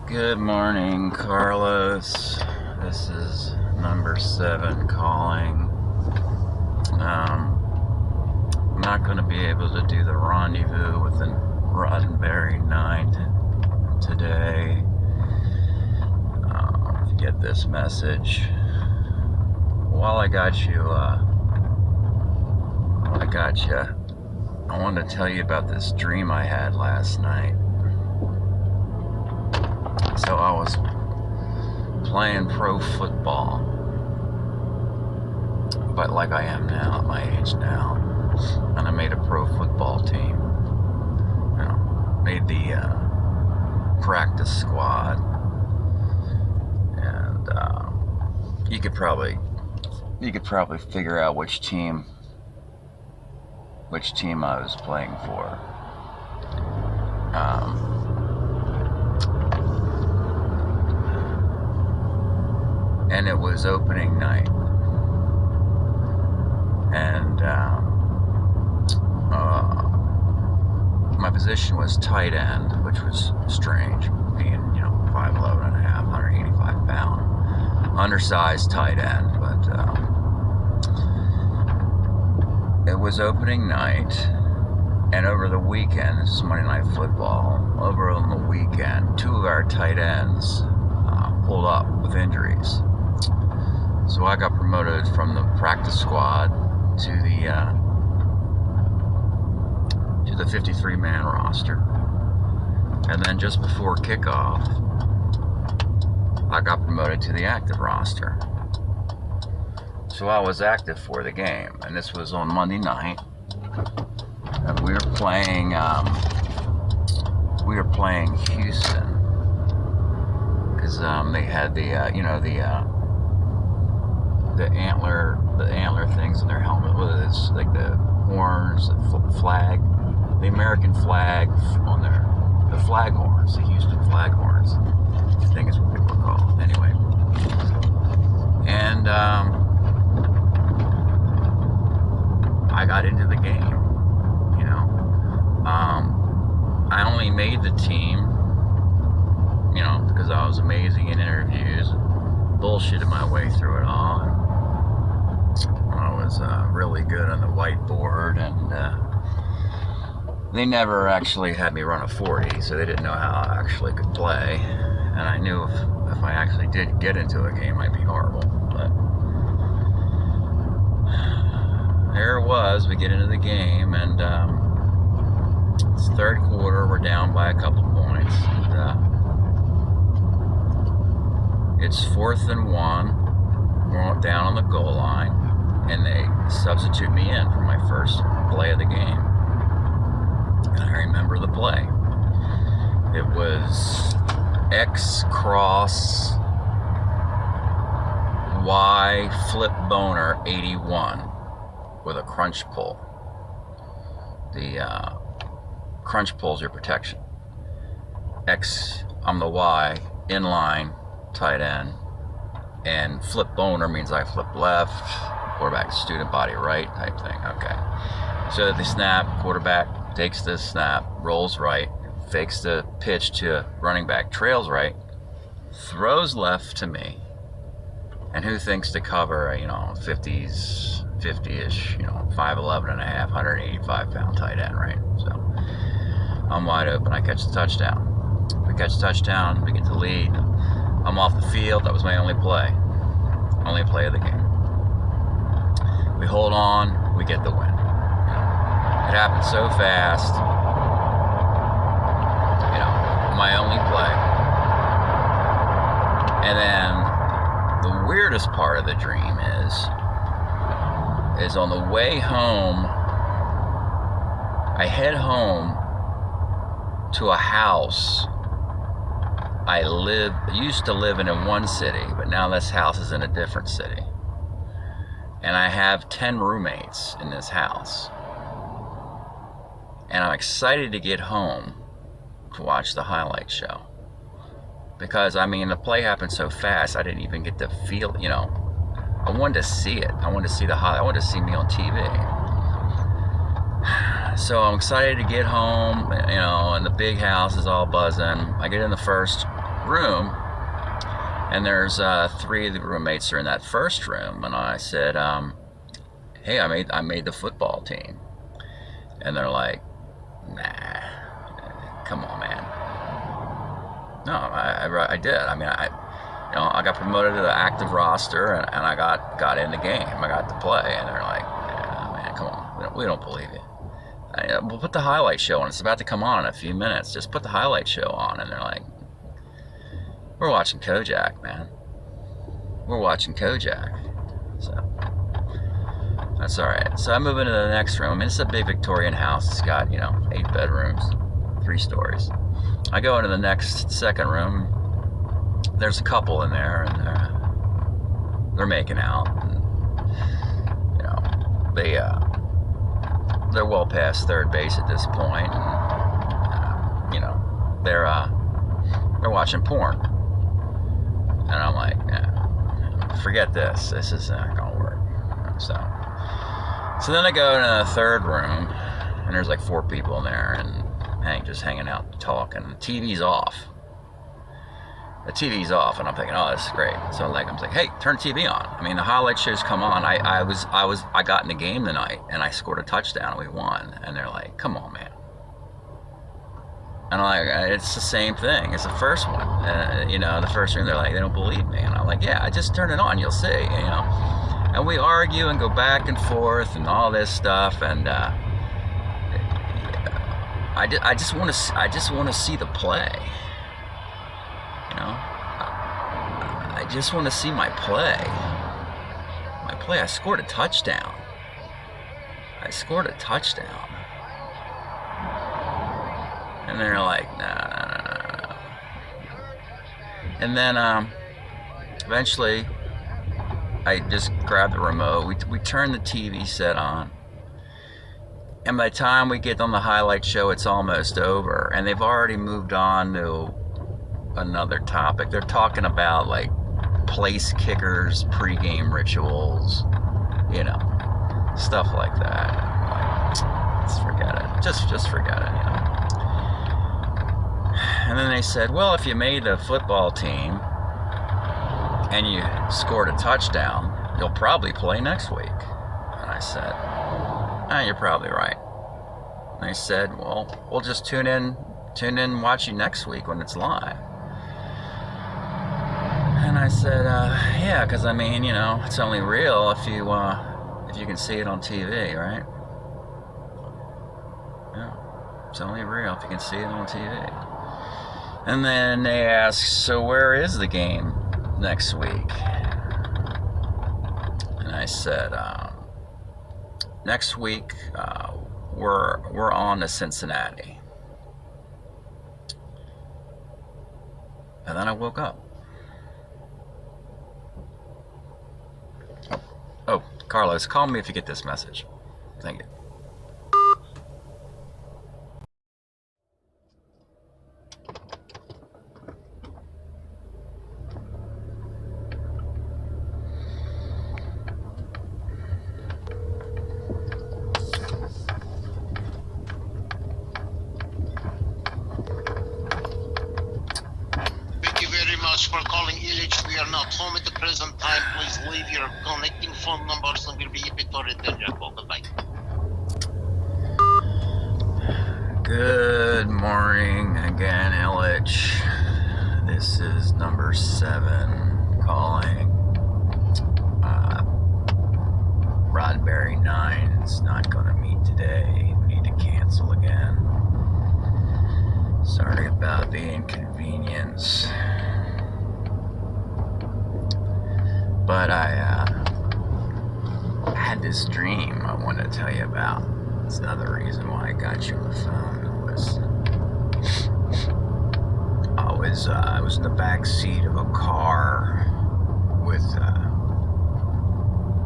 Good morning, Carlos. This is number 7 calling. I'm not going to be able to do the rendezvous with the Roddenberry Nine today. If you get this message, while I got you, I wanted to tell you about this dream I had last night. So I was playing pro football, but like I am now, at my age now, and I made a pro football team. You know, made the practice squad, and you could probably figure out which team I was playing for. And it was opening night, and my position was tight end, which was strange, being 5'11 and a half, 185 pound, undersized tight end. But it was opening night, and over the weekend, this is Monday Night Football. Over on the weekend, 2 of our tight ends pulled up with injuries. So I got promoted from the practice squad to the 53-man roster. And then just before kickoff, I got promoted to the active roster. So I was active for the game, and this was on Monday night. And we were playing Houston, because they had the antler things in their helmet. It's like the horns, the flag, the American flag on the flag horns, the Houston flag horns, I think is what they were called. Anyway, and I got into the game. I only made the team, because I was amazing in interviews, bullshitted my way through it all. I was really good on the whiteboard, and they never actually had me run a 40, so they didn't know how I actually could play. And I knew if I actually did get into a game, I'd be horrible. But there it was. We get into the game, and it's third quarter. We're down by a couple points. And, it's 4th and 1. We're down on the goal line, and they substitute me in for my first play of the game. And I remember the play. It was X cross Y flip boner 81 with a crunch pull. The crunch pull is your protection. X, I'm the Y, inline, tight end. And flip boner means I flip left, quarterback student body right type thing. Okay. So the snap, quarterback takes the snap, rolls right, fakes the pitch to running back, trails right, throws left to me. And who thinks to cover a 50-ish, 5'11 and a half, 185 pound tight end, right? So I'm wide open. I catch the touchdown. We catch the touchdown. We get the lead. I'm off the field. That was my only play of the game. We hold on. We get the win. It happened so fast. My only play. And then the weirdest part of the dream is on the way home, I head home to a house I used to live in one city, but now this house is in a different city. And I have 10 roommates in this house. And I'm excited to get home to watch the highlight show. Because, the play happened so fast, I didn't even get to feel, I wanted to see it. I wanted to see the highlight. I wanted to see me on TV. So I'm excited to get home, you know, and the big house is all buzzing. I get in the first room, and there's 3 of the roommates are in that first room, and I said, hey, I made the football team. And they're like, nah, come on, man. No, I did. I mean, I got promoted to the active roster, and I got in the game. I got to play, and they're like, yeah, man, come on, we don't believe you. We'll put the highlight show on. It's about to come on in a few minutes. Just put the highlight show on. And they're like, we're watching Kojak, man. We're watching Kojak. So that's all right. So I move into the next room. I mean, it's a big Victorian house. It's got, 8 bedrooms, 3 stories. I go into the second room. There's a couple in there, and they're making out. And, they're well past third base at this point. And, they're watching porn. And I'm like, forget this. This is not gonna work. So then I go into the third room, and there's like 4 people in there, and just hanging out, talking. The TV's off. The TV's off, and I'm thinking, oh, this is great. So I'm like, hey, turn the TV on. I mean, the highlight shows come on. I got in the game tonight, and I scored a touchdown, and we won. And they're like, come on, man. And I'm like, it's the same thing as the first one. The first room, they're like, they don't believe me. And I'm like, yeah, just turn it on, you'll see. And we argue and go back and forth and all this stuff, and I just want to see the play. I just want to see my play. I scored a touchdown. And they're like, no. And then eventually, I just grabbed the remote. We turned the TV set on. And by the time we get on the highlight show, it's almost over. And they've already moved on to another topic. They're talking about like place kickers, pregame rituals, stuff like that. I'm like, just forget it. Just forget it, And then they said, well, if you made the football team and you scored a touchdown, you'll probably play next week. And I said, you're probably right. And they said, well, we'll just tune in and watch you next week when it's live. And I said, yeah, because I mean, it's only real if you can see it on TV, right? Yeah, it's only real if you can see it on TV. And then they asked, so where is the game next week? And I said, next week we're on to Cincinnati. And then I woke up. Oh, Carlos, call me if you get this message. Thank you. For calling Illich, we are not home at the present time. Please leave your connecting phone numbers and we'll be happy to return your call. Goodbye. Good morning again, Illich. This is number 7 calling. Roddenberry Nine is not going to meet today. We need to cancel again. Sorry about the inconvenience. But I had this dream I wanted to tell you about. It's another reason why I got you on the phone. I was in the back seat of a car with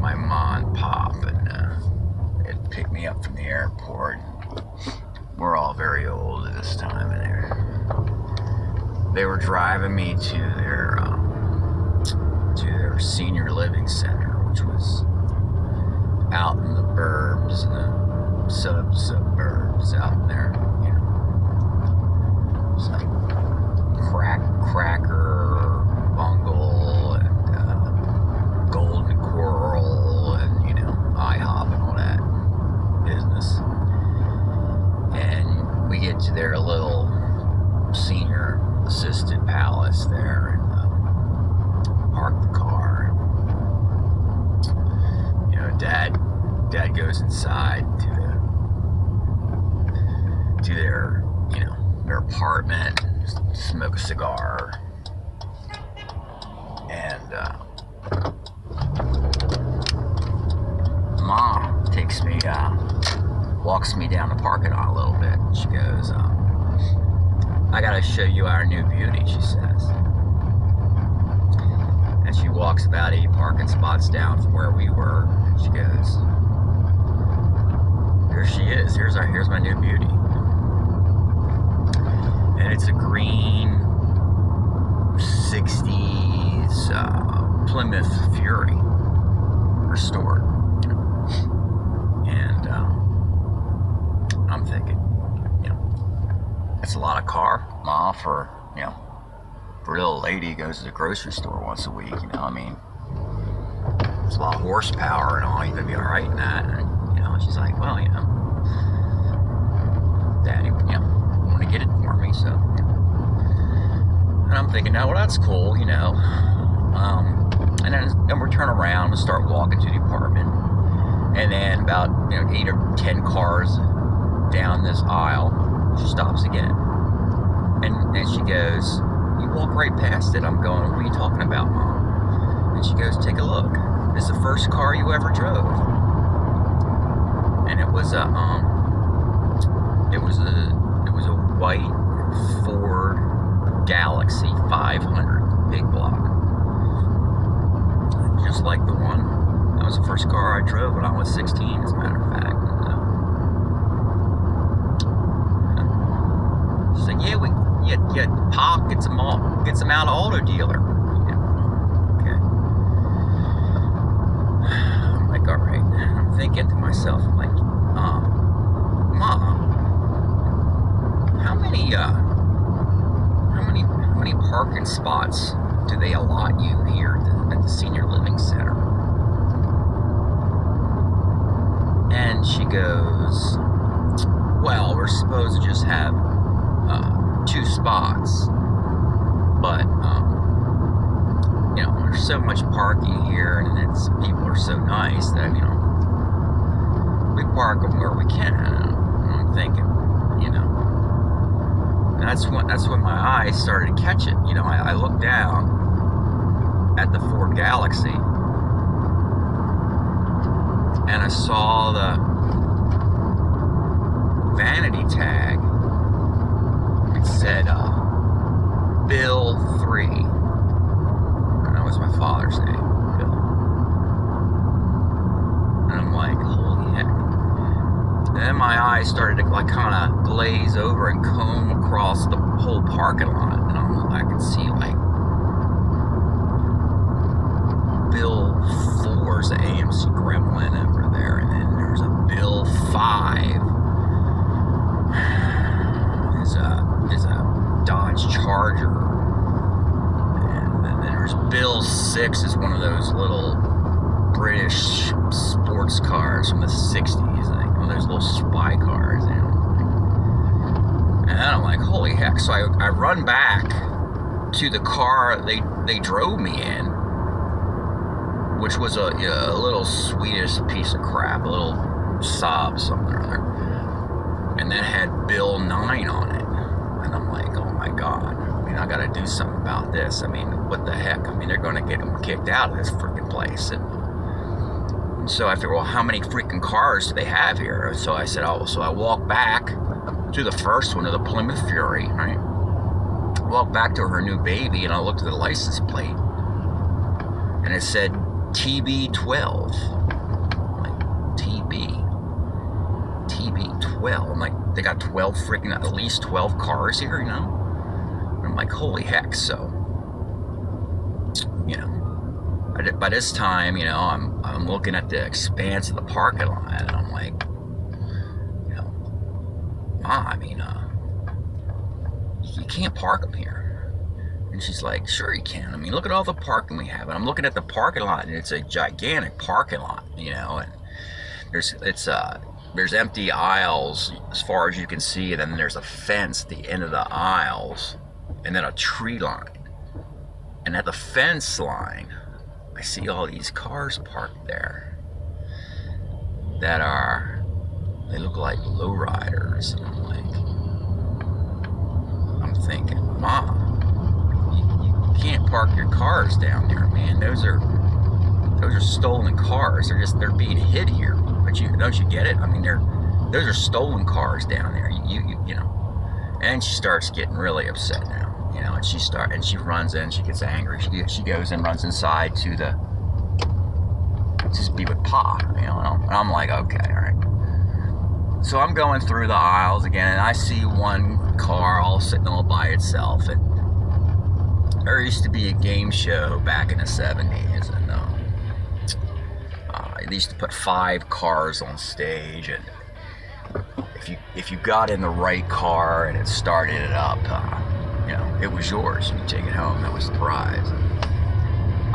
my mom and pop, and it picked me up from the airport. We're all very old at this time, and they were driving me to their senior living center, which was out in the burbs, in the suburbs out there, you know. It's like Cracker, Bungle, and Golden Coral, and, you know, IHOP and all that business. And we get to their little senior assisted palace there, and park the car. You know, Dad goes inside to their, you know, their apartment, smoke a cigar, and Mom takes me, walks me down the parking lot a little bit. She goes, I gotta show you our new beauty, she says. And she walks about 8 parking spots down from where we were. And she goes, here she is. Here's my new beauty. And it's a green 60s Plymouth Fury restored. You know? And I'm thinking, you know, it's a lot of car, Ma, for, you know, for a little lady who goes to the grocery store once a week, you know, I mean, it's a lot of horsepower and all, you're gonna be alright in that. And, you know, she's like, well, you know, Daddy, you know, want to get it for me, so, you know. And I'm thinking, no, well, that's cool, you know. And then we turn around and start walking to the apartment. And then about, you know, 8 or 10 cars down this aisle, she stops again. And she goes, you walk right past it. I'm going, what are you talking about, Mom? And she goes, take a look. It's the first car you ever drove. And it was a white Ford Galaxy 500 big block. Just like the one. That was the first car I drove when I was 16, as a matter of fact. She's like, yeah, Pop gets them out of auto dealer. Yeah. Okay. I'm like, all right. I'm thinking to myself, I'm like, Mom, how many parking spots do they allot you here at the senior living center? And she goes, well, we're supposed to just have 2 spots, but you know, there's so much parking here, and people are so nice that, you know, we park them where we can. And I'm thinking, you know, and that's when my eyes started to catch it. You know, I looked down at the Ford Galaxy, and I saw the vanity tag. It said, Bill 3. And that was my father's name, Bill. And I'm like, holy heck. And then my eyes started to, like, kind of glaze over and comb across the whole parking lot. And I could see, like, Bill 4's AMC Gremlin over there. And then there's a Bill 5. Is a Dodge Charger, and then there's Bill 6 is one of those little British sports cars from the 60s, like one of those little spy cars, you know. And then I'm like, holy heck. So I run back to the car they drove me in, which was a little Swedish piece of crap, a little Saab something or other, and that had Bill 9 on it. And I'm like, oh my God, I mean, I gotta do something about this. I mean, what the heck? I mean, they're gonna get them kicked out of this freaking place. And so I figured, well, how many freaking cars do they have here? So I said, oh, so I walked back to the first one, to the Plymouth Fury, right? Walked back to her new baby, and I looked at the license plate, and it said TB12. I'm like, TB12. I'm like, they got 12 freaking, at least 12 cars here, you know? And I'm like, holy heck. So, you know, by this time, you know, I'm looking at the expanse of the parking lot, and I'm like, Ma, I mean, you can't park them here. And she's like, sure you can. I mean, look at all the parking we have. And I'm looking at the parking lot, and it's a gigantic parking lot, you know, and there's empty aisles as far as you can see, and then there's a fence at the end of the aisles, and then a tree line. And at the fence line, I see all these cars parked there that they look like lowriders. And I'm thinking, Mom, you can't park your cars down there, man. Those are stolen cars. They're being hid here. But don't you get it? I mean, those are stolen cars down there. You know. And she starts getting really upset now, you know. And she runs in. She gets angry. She goes and runs inside to be with Pa, you know. And I'm like, okay, all right. So I'm going through the aisles again, and I see one car all sitting all by itself. And there used to be a game show back in the 70s, and they used to put 5 cars on stage, and if you got in the right car and it started it up, you know, it was yours. You take it home. That was the prize. And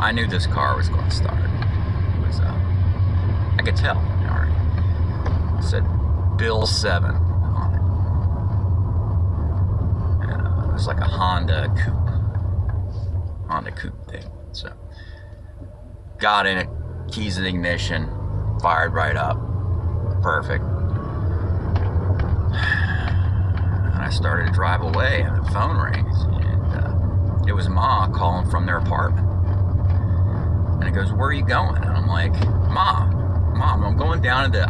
I knew this car was going to start. It was, I could tell. All right. It said Bill 7 on it, and it was like a Honda coupe thing. So got in it. Keys in ignition, fired right up, perfect. And I started to drive away, and the phone rings, and it was Ma calling from their apartment. And it goes, "Where are you going?" And I'm like, Mom, I'm going down to the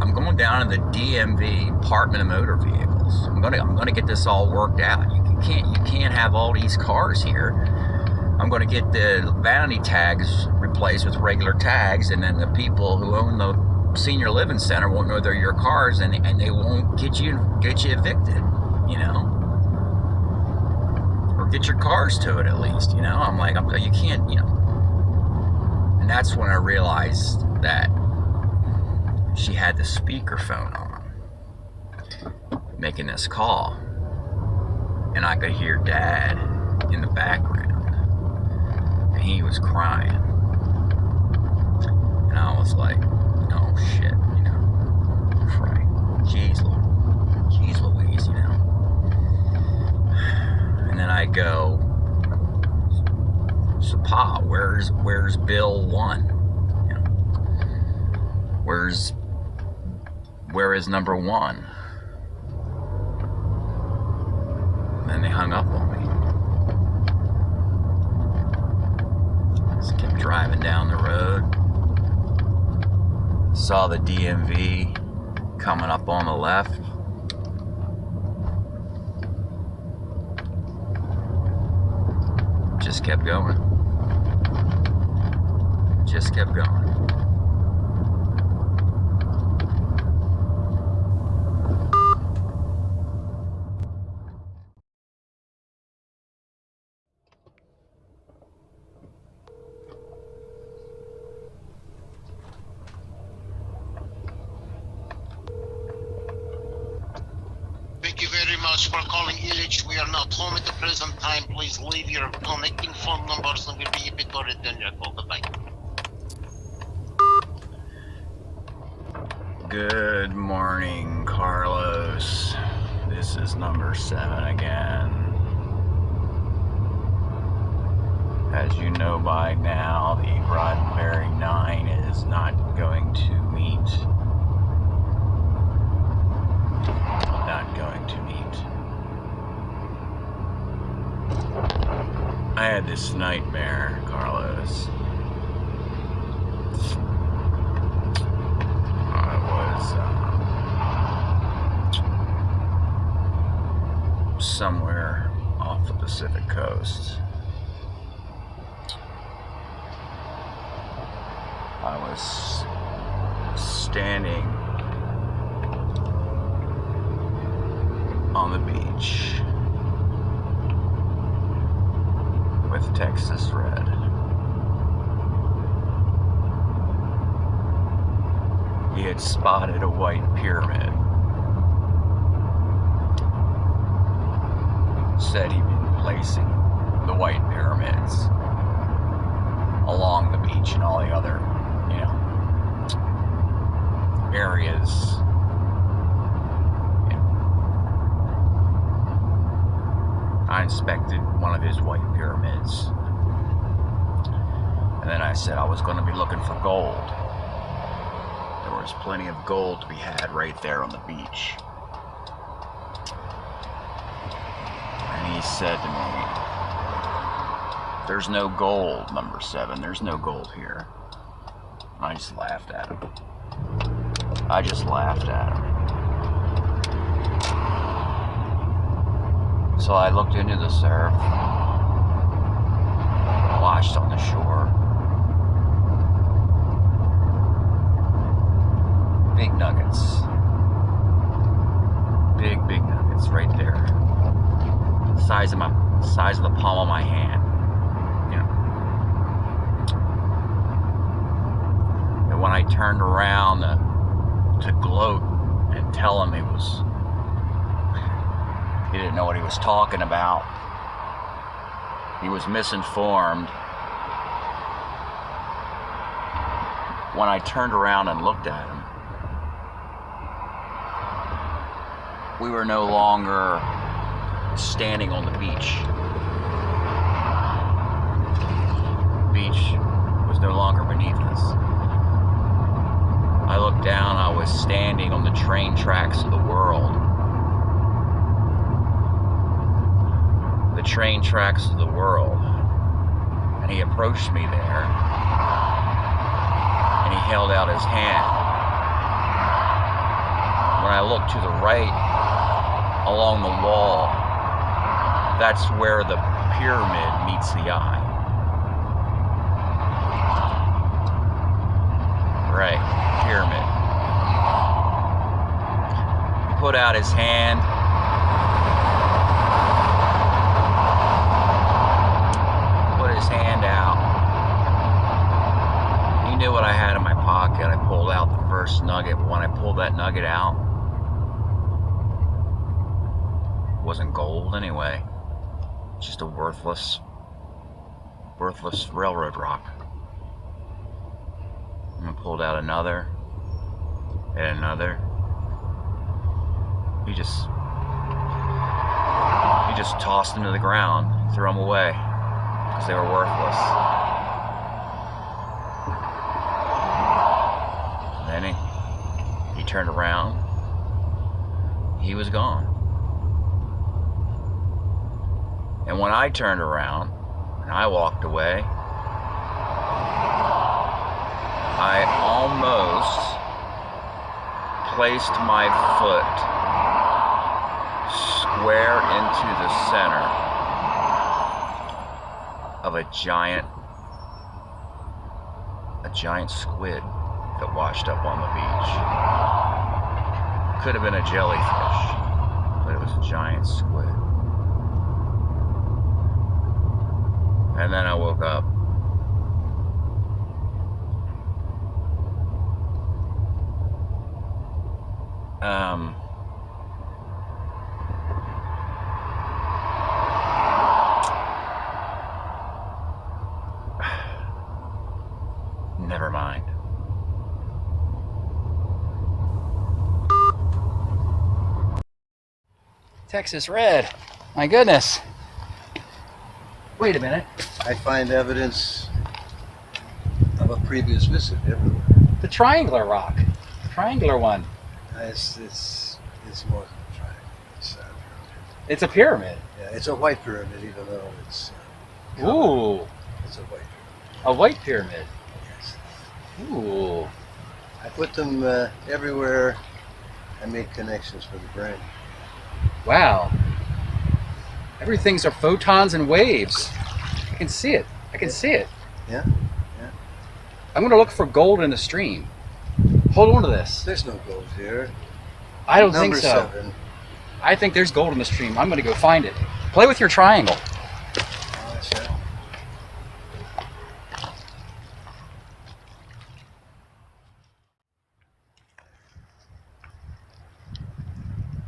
DMV, Department of Motor Vehicles. I'm gonna get this all worked out. You can't have all these cars here. I'm going to get the vanity tags replaced with regular tags, and then the people who own the senior living center won't know they're your cars, and they won't get you evicted, you know, or get your cars towed at least, you know. I'm like, you can't, you know. And that's when I realized that she had the speakerphone on, making this call, and I could hear Dad in the background. He was crying, and I was like, "Oh shit, you know, right? Jeez Louise, you know." And then I go, "So Pa, where's Bill 1? You know, where is number 1?" And then they hung up on me. Kept driving down the road, saw the DMV coming up on the left. Just kept going. Thank you very much for calling Illich. We are not home at the present time. Please leave your connecting phone numbers and we'll be happy to return your call. Goodbye. Good morning, Carlos. This is number 7 again. As you know by now, the Roddenberry Nine is not going to meet. I had this nightmare, Carlos. I was somewhere off the Pacific coast. I was standing on the beach with Texas Red. He had spotted a white pyramid said he'd been placing the white pyramids along the beach and all the other, you know, areas. I inspected one of his white pyramids, and then I said I was going to be looking for gold. There was plenty of gold to be had right there on the beach. And he said to me, "There's no gold, number 7. There's no gold here." And I just laughed at him. I just laughed at him. So I looked into the surf, watched on the shore. Big nuggets. Big nuggets right there. Size of the palm of my hand. You know. And when I turned around to gloat and tell him he didn't know what he was talking about. He was misinformed. When I turned around and looked at him, we were no longer standing on the beach. The beach was no longer beneath us. I looked down, I was standing on the train tracks of the world. The train tracks of the world. And he approached me there, and he held out his hand. When I looked to the right, along the wall, that's where the pyramid meets the eye. Right, pyramid. He put out his hand. Put his hand out. He knew what I had in my pocket. I pulled out the first nugget, but when I pulled that nugget out, it wasn't gold anyway. Just a worthless railroad rock. And I pulled out another and another. He just tossed them to the ground, threw them away because they were worthless. And then he turned around. He was gone. And when I turned around and I walked away, I almost placed my foot square into the center of a giant squid that washed up on the beach. Could have been a jellyfish, but it was a giant squid. And then I woke up. Never mind. Texas Red. My goodness. Wait a minute. I find evidence of a previous visit everywhere. The triangular rock. Triangular one. It's more than a triangle. It's a pyramid. Yeah, it's a white pyramid, even though it's Ooh. It's a white pyramid. A white pyramid. Yes. Ooh. I put them everywhere. I make connections for the brain. Wow. Everything's are photons and waves. I can see it. I can see it. Yeah. I'm going to look for gold in the stream. Hold on to this. There's no gold here. I don't think Number so. 7. I think there's gold in the stream. I'm going to go find it. Play with your triangle. Oh, sure.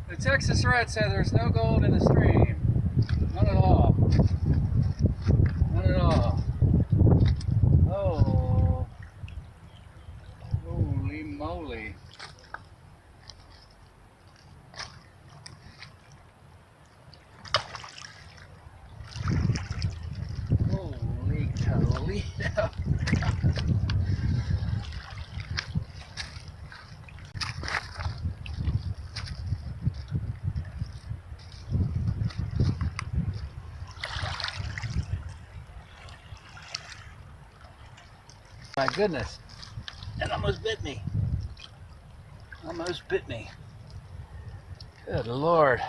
The Texas Red said there's no gold in the stream. baby. My goodness. It almost bit me. Almost bit me. Good Lord.